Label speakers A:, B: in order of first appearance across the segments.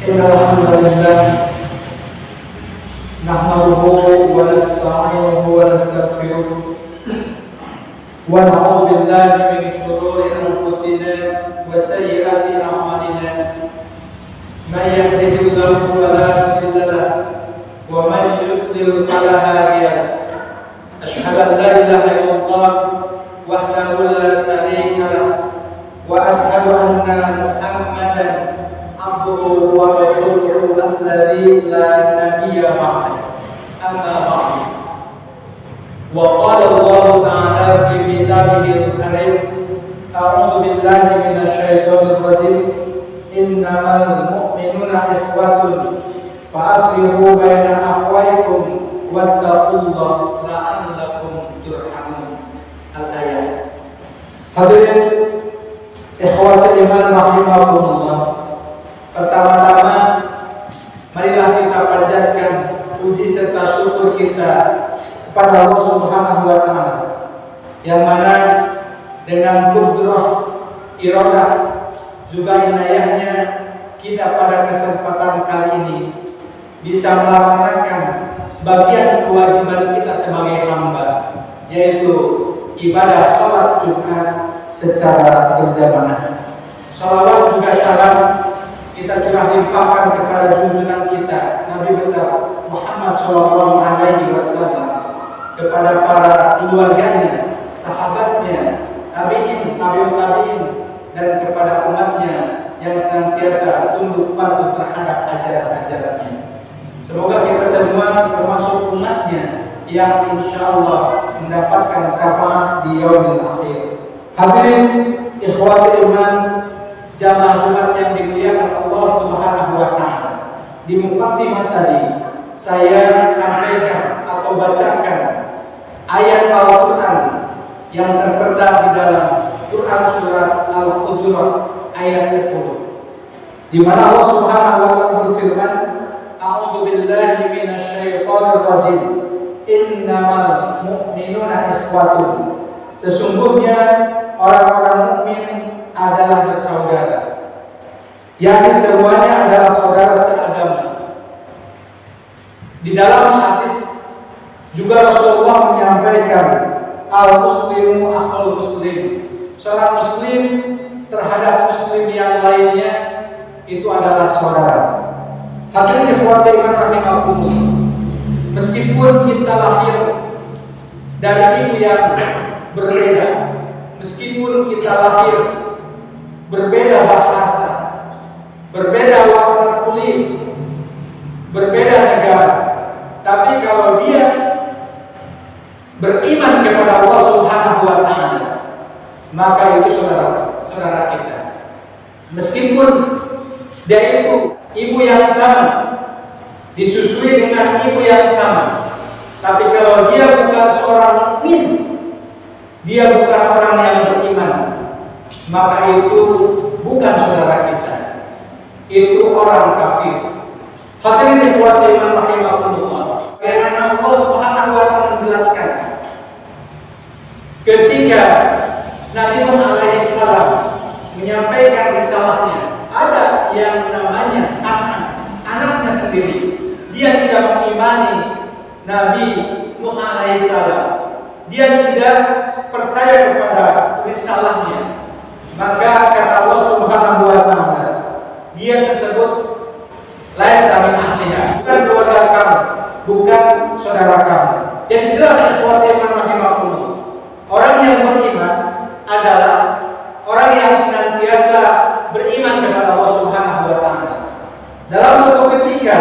A: إن الحمد لله نحمده ونستعينه ونستغفره ونعوذ بالله من شرور أنفسنا وسيئات أعمالنا من يهده الله فلا مضل له ومن يضلل فلا هادي له أشهد أن لا إله إلا الله وحده لا شريك له وأشهد أن محمدا عبده ورسوله الذي لا نبي بعده أما بعد وقال الله تعالى في كتابه الكريم أعوذ بالله من الشيطان الرجيم إنما المؤمنون إخوة فأصلحوا بين أخويكم واتقوا الله لعلكم ترحمون. Al-ayat. Hadirin ikhwatul iman rahimakumullah. Pertama-tama marilah kita panjatkan puji serta syukur kita kepada Allah Subhanahu wa taala yang mana dengan qudrah, iradah juga inayahnya kita pada kesempatan kali ini bisa melaksanakan sebagian kewajiban kita sebagai hamba, yaitu ibadah sholat Jumat secara berjamaah. Salawat juga salam kita curah limpahkan kepada junjungan kita Nabi besar Muhammad Shallallahu Alaihi Wasallam, kepada para keluarganya, sahabatnya, tabiin, tabiut tabiin, dan kepada umatnya yang senantiasa tunduk patuh terhadap ajaran-ajarannya. Semoga kita semua termasuk umatnya yang insya Allah mendapatkan syafaat di yaumil akhir. Hadirin ikhwatul iman, jamaah Jumat yang dimuliakan Allah Subhanahu wa taala. Di muqaddimah tadi saya sampaikan atau bacakan ayat Al-Qur'an yang tertera di dalam Quran surat Al-Hujurat ayat 10, di mana Allah Subhanahu wa taala berfirman, A'udzu billahi minasyaitonir rajim. Innamal mu'minuna ikhwatun. Sesungguhnya orang-orang mukmin adalah bersaudara, yakni semuanya adalah saudara seagama. Di dalam hadis juga Rasulullah menyampaikan al-muslimu akhul muslim. Seorang muslim terhadap muslim yang lainnya itu adalah saudara. Hadirin ikhwatul iman rahimakumullah. Meskipun kita lahir dari ibu yang berbeda, meskipun kita lahir berbeda bahasa, berbeda warna kulit, berbeda negara, tapi kalau dia beriman kepada Allah Subhanahu wa taala, maka itu saudara kita. Meskipun dia itu ibu yang sama, disusui dengan ibu yang sama, tapi kalau dia bukan seorang mukmin, dia bukan orang yang beriman, maka itu bukan saudara kita, itu orang kafir. Hadirin ikhwati iman rahimakumullah. Bagaimana Allah Subhanahu wa taala menjelaskan ketika Nabi Nuh alaihi salam menyampaikan risalahnya, ada yang namanya anaknya sendiri, dia tidak mengimani Nabi Nuh alaihi salam, dia tidak percaya kepada risalahnya, maka kata Allah Subhanahu wa taala, dia tersebut laisa min ahliha, bukan keluarga kamu, bukan saudara kamu. Jadi jelas ikhwati iman rahimakumullah, orang yang beriman adalah orang yang senantiasa beriman kepada Allah Subhanahu wa taala. Dalam suatu ketika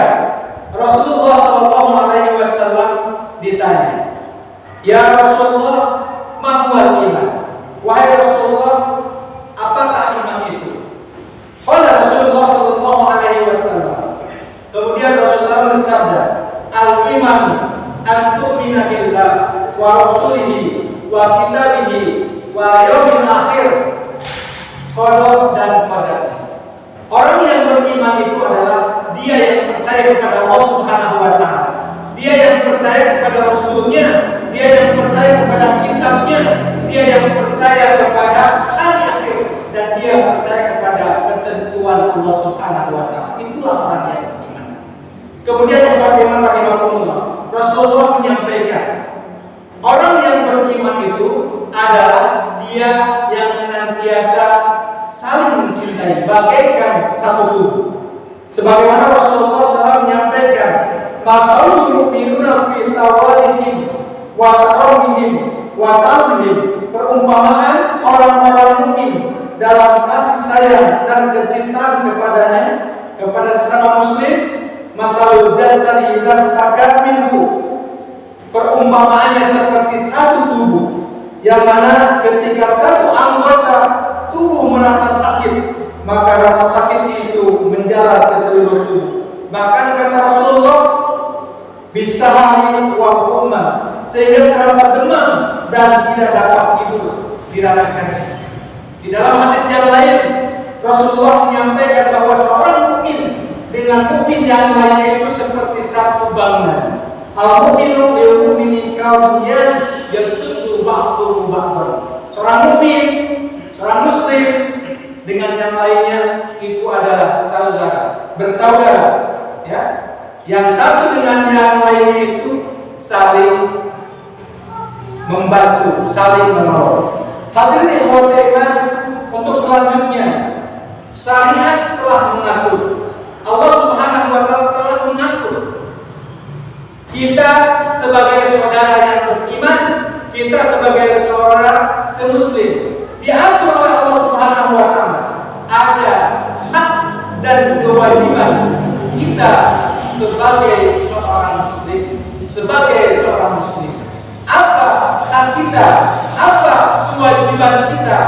A: Rasulullah Shallallahu Alaihi Wasallam ditanya, ya Rasulullah, ma huwal iman? Wahai Rasulullah, apakah iman itu? Qala Rasulullah Shallallahu Alaihi Wasallam. Kemudian Rasulullah bersabda, al-iman an tu'mina billah wa rasulihi wa kitabihi wa yaumil akhir, qada dan qadar. Orang yang beriman itu adalah dia yang percaya kepada Allah Subhanahu wa taala, dia yang percaya kepada Rasulnya, dia yang percaya kepada kitabnya, dia yang percaya kepada hari akhir, dan dia percaya kepada ketentuan ketentuan Allah Subhanahu wa taala. Itulah orang yang beriman. Kemudian bagaimana rahimahumullah, Rasulullah menyampaikan, orang yang beriman itu adalah dia yang senantiasa saling mencintai bagaikan satu tubuh. Sebagaimana Rasulullah SAW menyampaikan, masalul mu'minuna fi tawadihim wa tarawihim wa ta'lihim, perumpamaan orang-orang mukmin dalam kasih sayang dan kecintaan kepadanya, kepada sesama muslim, masalul jasadi idza stakat minhu, perumpamaannya seperti satu tubuh yang mana ketika satu anggota tubuh merasa sakit, maka rasa sakitnya itu menjalar ke seluruh tubuh. Bahkan kata Rasulullah, bisa hari wahuma, sehingga terasa demam dan tidak dapat tidur dirasakannya. Di dalam hadis yang lain, Rasulullah menyampaikan bahwa seorang mukmin dengan mukmin yang lainnya itu seperti satu bangunan. Al-mu'minu lil mu'mini kawniyan yasuddu ba'duhu ba'dan. Seorang mukmin, seorang muslim dengan yang lainnya itu adalah saudara, bersaudara, ya. Yang satu dengan yang lainnya itu saling membantu, saling menolong. Hadirin ikhwati iman, untuk selanjutnya syariat telah mengatur, Allah Subhanahu wa taala telah mengatur kita sebagai saudara yang beriman, kita sebagai seorang semuslim, diatur oleh Allah Subhanahu wa taala. Ada hak dan kewajiban kita sebagai seorang muslim, sebagai seorang muslim. Apa hak kita? Apa kewajiban kita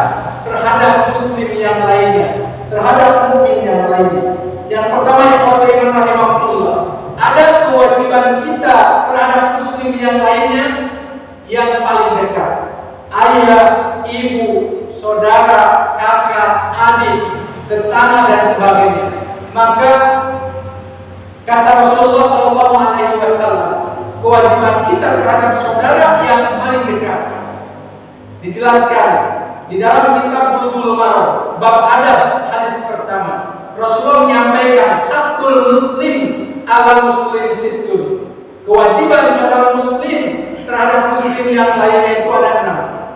A: terhadap muslim yang lainnya, terhadap mukmin yang lainnya? Yang pertama, yang rahimahullah, ada kewajiban kita terhadap muslim yang lainnya yang paling dekat. Ayah, ibu, saudara, kakak, adik, tetangga dan sebagainya. Maka kata Rasulullah SAW, kewajiban kita terhadap saudara yang paling dekat dijelaskan di dalam kitab Bulughul Maram bab adab hadis pertama. Rasulullah menyampaikan hakul muslim ala muslim sittun, kewajiban saudara muslim terhadap muslim yang lainnya itu ada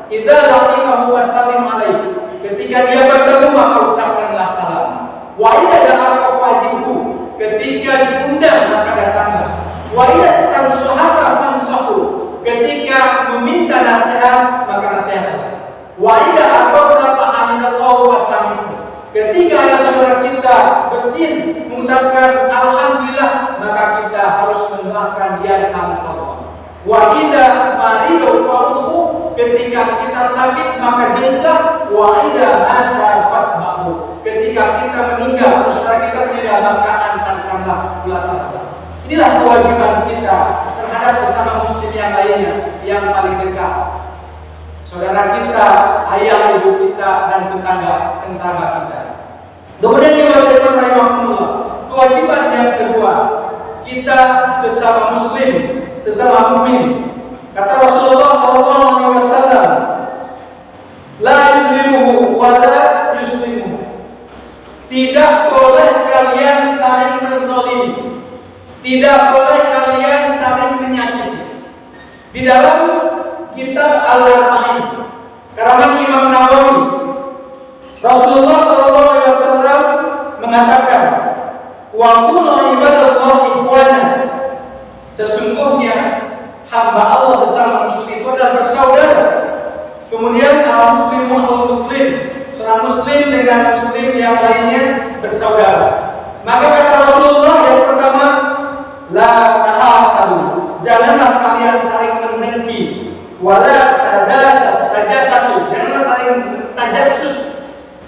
A: 6. Idza laqiyahu wasallim alaihi, ketika dia bertemu maka ucapkanlah salam. Wa idza da'a fajibhu, ketika diundang maka datanglah. Wa idza tansuhaka fansahu, ketika meminta nasihat maka nasihatlah. Wa idza aqsa fahamidallahu wasami'hu, ketika ada saudara kita bersin mengucapkan alhamdulillah maka kita harus mendoakan dia dengan Allah. Wa idza maridu fa'udhu, ketika kita sakit maka jengklah. Wa idza mata fatba'u, ketika kita meninggal atau saudara kita meninggal maka antarkanlah ulasannya. Inilah kewajiban kita terhadap sesama muslim yang lainnya yang paling dekat. Saudara kita, ayah, ibu kita, dan tetangga kita. Kemudian kewajiban yang kedua, kita sesama muslim, sesama mukmin. Kata Rasulullah SAW, la yuzlimuhu wa la yuslimuhu, tidak boleh kalian saling menzalimi, tidak boleh kalian saling menyakiti. Di dalam kitab Al-Arba'in karangan Imam Nawawi, Rasulullah SAW mengatakan, wa qulu ibadallahi ikhwana, sesungguhnya hamba Allah sesama muslim itu adalah bersaudara. Kemudian al-muslim muslim, seorang muslim dengan muslim yang lainnya bersaudara. Maka kata Rasulullah yang pertama, la tahasadu, janganlah kalian saling mendengki, wala tajassasu, janganlah saling tajassus.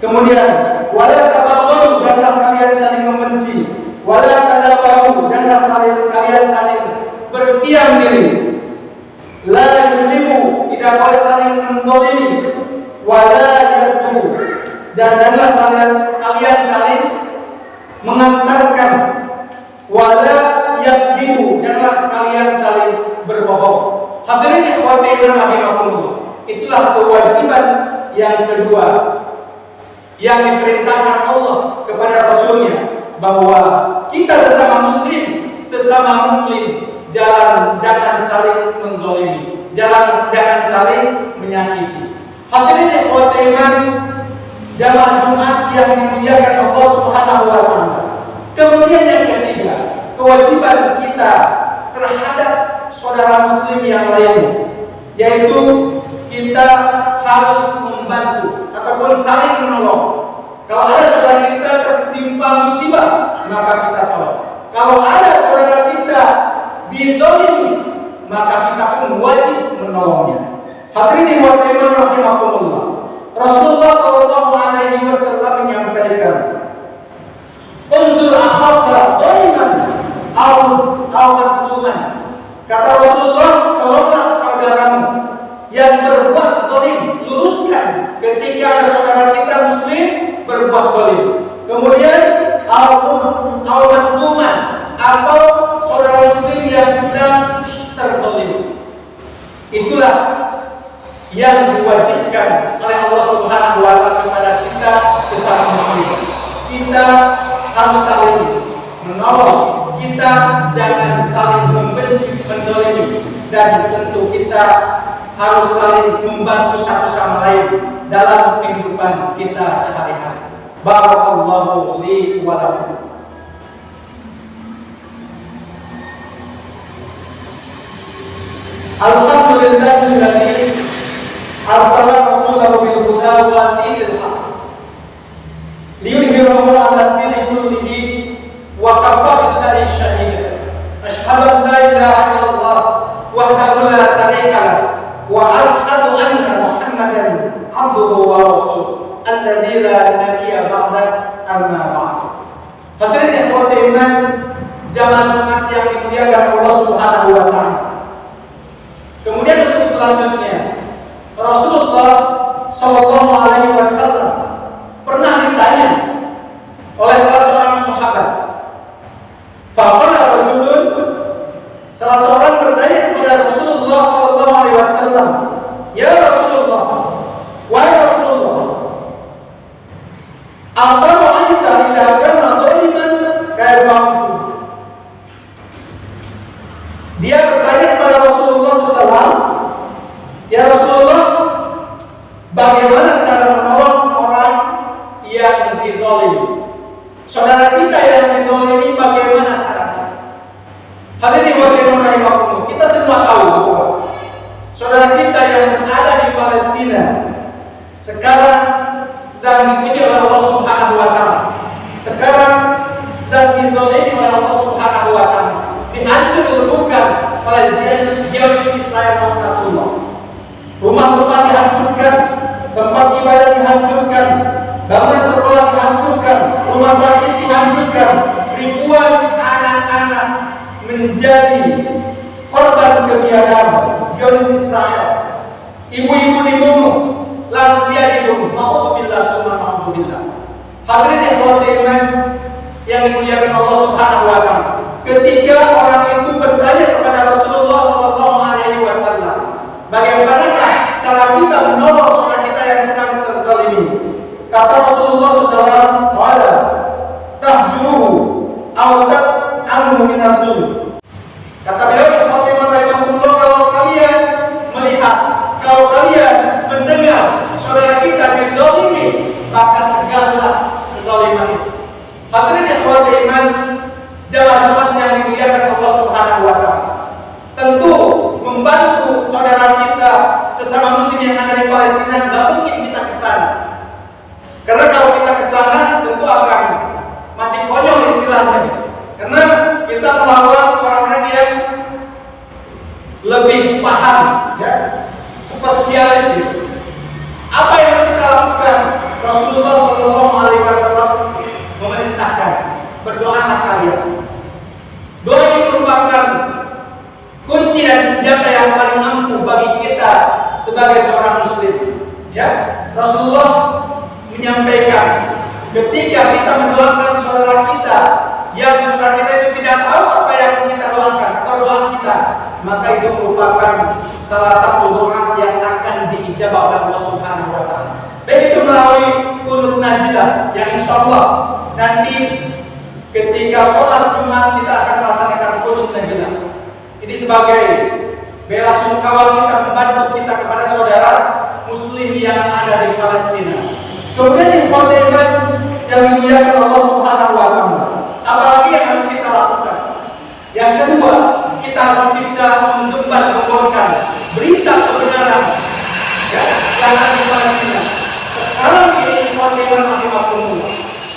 A: Kemudian wala tabaghadu, janganlah kalian saling membenci, wala tadabaru, janganlah kalian saling berdiam diri. La yulimu, tidak boleh saling menzalimi, wala yadhu, dan janganlah kalian saling mengantarkan, wala yakdibu, janganlah kalian saling berbohong. Hadirin ikhwati rahimakumullah, itulah kewajiban yang kedua yang diperintahkan Allah kepada Rasulnya, bahwa kita sesama muslim, sesama mukmin, jangan saling mendzalimi, jangan saling menyakiti. Hadirin ikhwat iman, jamaah Jumat yang dimuliakan Allah Subhanahu wa taala. Kemudian yang ketiga, kewajiban kita terhadap saudara muslim yang lain, yaitu kita harus membantu ataupun saling menolong. Kalau ada saudara kita tertimpa musibah, maka kita tolong. Kalau ada saudara kita dizalimi, maka kita pun wajib menolongnya. Hadirin wa iman rahimakumullah. Rasulullah sallallahu alaihi wasallam menyampaikan, "Unsur akhaka dhaliman aw madluman." Kata Rasulullah, tolonglah saudaramu yang berbuat zalim, luruskan ketika ada saudara kita muslim berbuat zalim. Kemudian al-madluman atau saudara muslim yang sedang terzalim. Itulah yang diwajibkan oleh Allah Subhanahu wa taala kepada kita sesama muslim. Kita harus saling menolong, kita jangan saling membenci, menzalimi, dan tentu kita harus saling membantu satu sama lain dalam kehidupan kita sehari-hari. Barakallahu li wa lakum. Alhamdulillahilladzi arsala rasulahu bil huda wa dinil haq liyudhhirahu 'ala dini kullihi wa kafa billahi shahida. Asyhadu an la ilaha illallah wahdahu la syarika lahu wa asyhadu anna Muhammadan 'abduhu wa rasuluh alladzi la nabiyya ba'da amma ba'd. Hadirin ikhwat iman, jamaah Jumat yang dimuliakan Allah Subhanahu wa taala. Kemudian untuk selanjutnya, Rasulullah sallallahu alaihi wasallam pernah ditanya oleh salah seorang sahabat. Faqala rajulun, salah seorang bertanya kepada Rasulullah sallallahu alaihi wasallam, "Ya Rasulullah, wahai Rasulullah, apa ra'aita idza kana dhaliman kaifa?" Dia bertanya kepada Rasulullah SAW, "Ya Rasulullah, bagaimana cara menolong orang yang dizalimi? Saudara kita yang dizalimi, bagaimana caranya?" Hadirin wa rahimakumullah, kita semua tahu bahwa saudara kita yang ada di Palestina sekarang sedang diuji oleh Allah Subhanahu wa taala. Sekarang sedang dizalimi oleh Allah Subhanahu wa taala. Dihancur-hancurkan oleh Zionis Israel Rahmatullah. Rumah-rumah dihancurkan, tempat ibadah dihancurkan, bangunan sekolah dihancurkan, rumah sakit dihancurkan, ribuan anak-anak menjadi korban kebiadaban Zionis Israel. Ibu-ibu dibunuh, lansia dibunuh. Ma'udzubillah summa ma'udzubillah. Hadirin ikhwat iman yang dimuliakan Allah Subhanahu wa taala. Ketika orang itu bertanya kepada Rasulullah sallallahu alaihi wasallam, bagaimanakah cara kita menolong saudara kita yang sedang terzalimi? Kata Rasulullah sallallahu alaihi wasallam, tahjuruhu aw ta'amu min ad-dulm. Kata beliau, kalau kalian melihat, kalau kalian mendengar saudara kita dizalimi, maka cegahlah kezaliman itu. Hadirin ikhwat iman, jamaah Jumat yang dimuliakan Allah Subhanahu wa taala. Tentu membantu saudara kita sesama muslim yang ada di Palestina, tidak mungkin kita ke sana. Karena kalau kita ke sana tentu akan mati konyol istilahnya. Karena kita melawan orang-orang yang lebih paham, ya, spesialis itu. Apa yang harus kita lakukan? Rasulullah sallallahu alaihi wasallam memerintahkan, berdoalah kalian. Doa ini merupakan kunci dan senjata yang paling ampuh bagi kita sebagai seorang muslim. Ya, Rasulullah menyampaikan, ketika kita mendoakan saudara kita yang saudara kita itu tidak tahu apa yang kita doakan atau doa kita, maka itu merupakan salah satu doa yang akan diijabah oleh Allah Subhanahu wa taala. Baik itu melalui kunut nazilah yang insya Allah nanti ketika sholat Jumat kita akan melaksanakan kunut nazilah. Ini sebagai bela sungkawa kita, membantu kita kepada saudara Muslim yang ada di Palestina. Kemudian yang pertama yang dimuliakan Allah Subhanahu wa Ta'ala, apalagi yang harus kita lakukan? Yang kedua, kita harus bisa mengembar-gemborkan berita kebenaran ya, yang ada di Palestina. Sekarang ini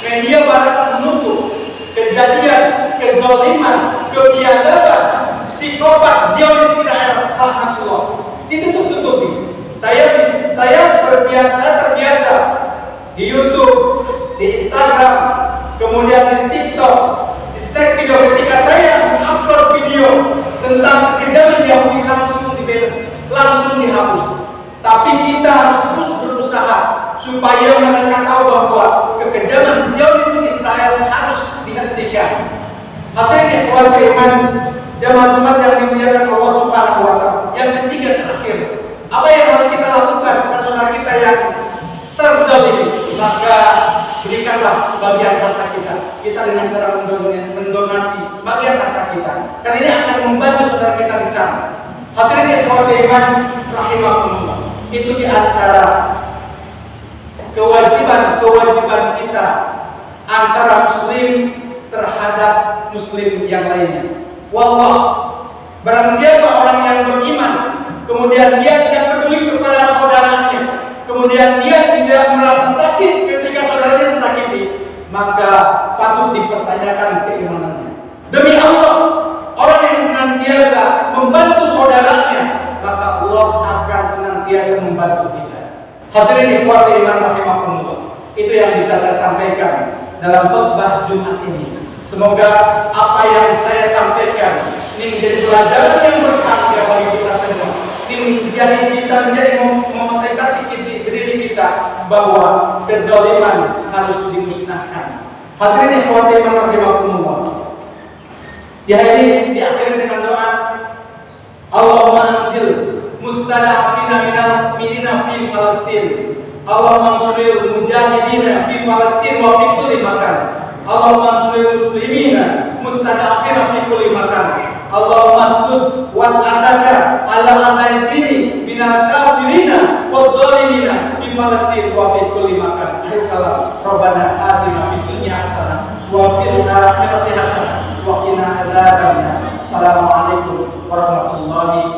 A: media barat menutup kejadian, kezaliman, kebiadaban, psikopat, Zionis Israel, laknatullah. Ditutup-tutupi. Saya terbiasa di YouTube, di Instagram, kemudian di TikTok, di stack video ketika saya mengupload video tentang kekejaman Yahudi langsung dihapus. Tapi kita harus terus berusaha supaya mereka tahu bahwa kekejaman Zionis Israel harus dihentikan. Hadirin ikhwan iman, jamaah Jumat yang dimuliakan Allah Subhanahu wa Ta'ala. Yang ketiga terakhir, apa yang harus kita lakukan kepada saudara kita yang terzalimi? Maka berikanlah sebagian harta kita. Kita dengan cara mendonasi sebagian harta kita. Karena ini akan membantu saudara kita di sana. Hadirin ikhwan iman rahimakumullah. Itu di antara kewajiban kita antara muslim terhadap muslim yang lainnya. Wallah, barang siapa orang yang beriman, kemudian dia tidak peduli kepada saudaranya, kemudian dia tidak merasa sakit ketika saudaranya disakiti, maka patut dipertanyakan keimanannya. Demi Allah, orang yang senantiasa membantu saudaranya, maka Allah akan senantiasa membantu kita. Hadirin ikhwati iman rahimakumullah. Itu yang bisa saya sampaikan dalam khutbah Jumat ini. Semoga apa yang saya sampaikan ini menjadi pelajaran yang berharga bagi kita semua. Ini bisa menjadi memotivasi diri kita bahwa kezaliman harus dimusnahkan. Hadirin ikhwati iman rahimakumullah. Diakhiri dengan doa, Allahumma anjil mustada'afina minal mu'minina fi Palestin. Allahumma ansuril mujahidina fi Palestin wa fi kulli makan. Allahumma ansuril muslimina mustada'afina fi kulli makan. Allahumma astud wa adaka ala aidini minal kafirina wad dhalimina fi Palestin wa fi kulli makan. Kalam Rabbana atina fid dunya hasanah wa fil akhirati hasanah wa qina adzabannar. Assalamualaikum warahmatullahi